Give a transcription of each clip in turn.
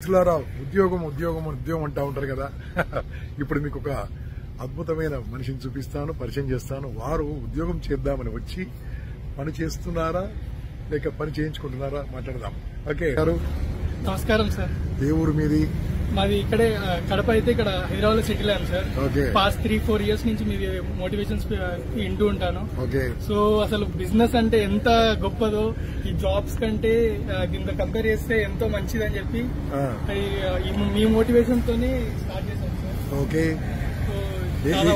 మిత్రులారా, ఉద్యోగం ఉద్యోగం ఉద్యోగం అంటా ఉంటారు కదా. ఇప్పుడు మీకు ఒక అద్భుతమైన మనిషిని చూపిస్తాను, పరిచయం చేస్తాను. వారు ఉద్యోగం చేద్దామని వచ్చి పని చేస్తున్నారా లేక పని చేయించుకుంటున్నారా మాట్లాడదాం. ఓకే గారు, నమస్కారం సార్. ఏ ఊరు మీది? మాది ఇక్కడే కడప. అయితే ఇక్కడ హైదరాబాద్ లో సెటిల్ అయ్యాను సార్. ఓకే. పాస్ట్ 3-4 years నుంచి మీ మోటివేషన్స్ వింటూ ఉంటాను. ఓకే. సో అసలు బిజినెస్ అంటే ఎంత గొప్పదో, ఈ జాబ్స్ కంటే దీంతో కంపేర్ చేస్తే ఎంతో మంచిదని చెప్పి మీ మోటివేషన్ తోనే స్టార్ట్ చేశాను సార్. ఓకే.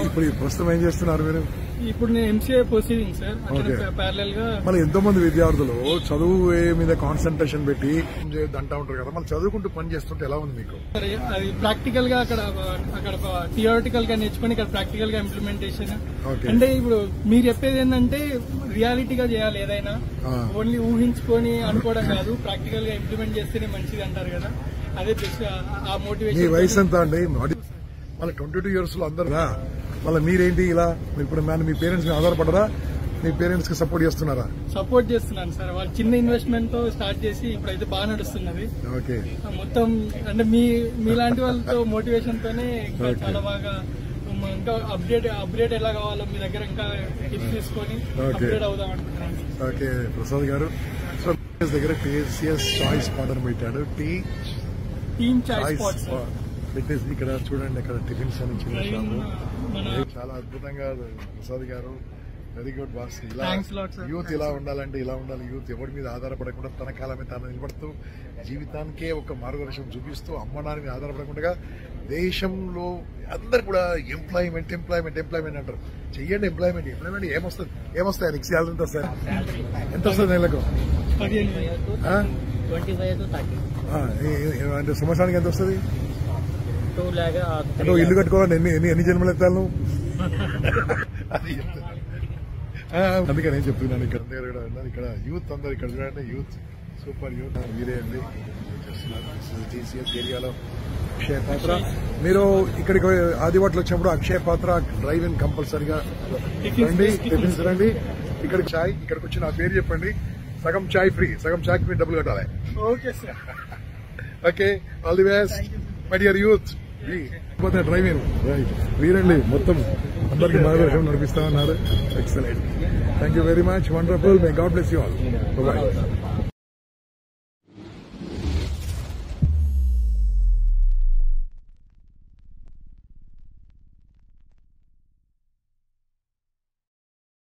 ఇప్పుడు ప్రస్తుతం ఏం చేస్తున్నారు మీరు? ఇప్పుడు నేను ఎంసీఏ ప్రొసీడింగ్ సార్. ప్యారలల్ గా మళ్ళీ ఎంతో మంది విద్యార్థులు చదువు మీద కాన్సన్ట్రేషన్ పెట్టి అంటా ఉంటారు కదా, మళ్ళీ చదువుకుంటూ పని చేస్తుంటే ఎలా ఉంది మీకు? అది ప్రాక్టికల్ గా అక్కడ థియరిటికల్ గా నేర్చుకుని ఇక్కడ ప్రాక్టికల్ గా ఇంప్లిమెంటేషన్. అంటే ఇప్పుడు మీరు చెప్పేది ఏంటంటే రియాలిటీగా చేయాలి ఏదైనా, ఓన్లీ ఊహించుకొని అనుకోవడం కాదు, ప్రాక్టికల్ గా ఇంప్లిమెంట్ చేస్తేనే మంచిది అంటారు కదా. అదే ఆ మోటివేషన్. మీ వయసు ఎంత అండి? మళ్ళీ 22 years లో అందరు మళ్ళీ మీరేంటి ఇలా? ఇప్పుడు మీ పేరెంట్స్ మీద ఆధారపడరా? మీ పేరెంట్స్ కి సపోర్ట్ చేస్తున్నారా? సపోర్ట్ చేస్తున్నాను సార్. వాళ్ళు చిన్న ఇన్వెస్ట్మెంట్ తో స్టార్ట్ చేసి ఇప్పుడైతే బాగా నడుస్తున్నది. ఓకే. మొత్తం అంటే మీలాంటి వాళ్ళతో మోటివేషన్ తోనే చాలా బాగా ఇంకా అప్డేట్ ఎలా కావాలో మీ దగ్గర ఇంకా టిప్స్ తీసుకొని అప్డేట్ అవుదాం అనుకుంటున్నాను. ఓకే ప్రసాద్ గారు, సో దగ్గర టీసీఎస్ చాయిస్ స్పాట్ అని పెట్టాడు. టీమ్ చాయిస్ స్పాట్ పెట్టేసి ఇక్కడ చూడండి, ఇక్కడ టిఫిన్స్ అని చిన్న షాపు. చాలా అద్భుతంగా ప్రసాద్ గారు, వెరీ గుడ్ బాస్. ఇలా యూత్ ఇలా ఉండాలంటే ఇలా ఉండాలి. యూత్ ఎవరి మీద ఆధారపడకుండా తన కాలమే తాను నిలబడుతూ జీవితానికే ఒక మార్గదర్శనం చూపిస్తూ అమ్మడానికి ఆధారపడకుండా దేశంలో అందరు కూడా ఎంప్లాయ్మెంట్ అంటారు. చెయ్యండి ఎంప్లాయ్మెంట్ ఏమొస్తాయి నీకు? శాలరీ ఎంత వస్తాయి? ఎంత వస్తుంది నెలకు? అంటే సంవత్సరానికి ఎంత వస్తుంది? అంటే ఇల్లు కట్టుకోవాలని ఎన్ని జన్మలు ఎత్తాను? అందుకని నేను చెప్తున్నాను. ఇక్కడ యూత్ అందరు ఇక్కడ చూడండి, యూత్ సూపర్ యూత్. మీరే అండి టీసీఎస్ ఏరియాలో అక్షయ పాత్ర. మీరు ఇక్కడికి ఆదివాట్లు వచ్చినప్పుడు అక్షయ పాత్ర డ్రైవింగ్ కంపల్సరీగా రండి, టిఫిన్స్ రండి. ఇక్కడికి చాయ్, ఇక్కడికి వచ్చి నా పేరు చెప్పండి, సగం చాయ్ ఫ్రీ, సగం చాయ్కి మీరు డబ్బులు కట్టాలి. Okay sir. Okay, all the best my dear youth. Driving right, వీరండి మొత్తం అందరికి మార్గదర్శనం నడిపిస్తామన్నారు. Excellent, thank you very much, wonderful. May God bless you all. Bye.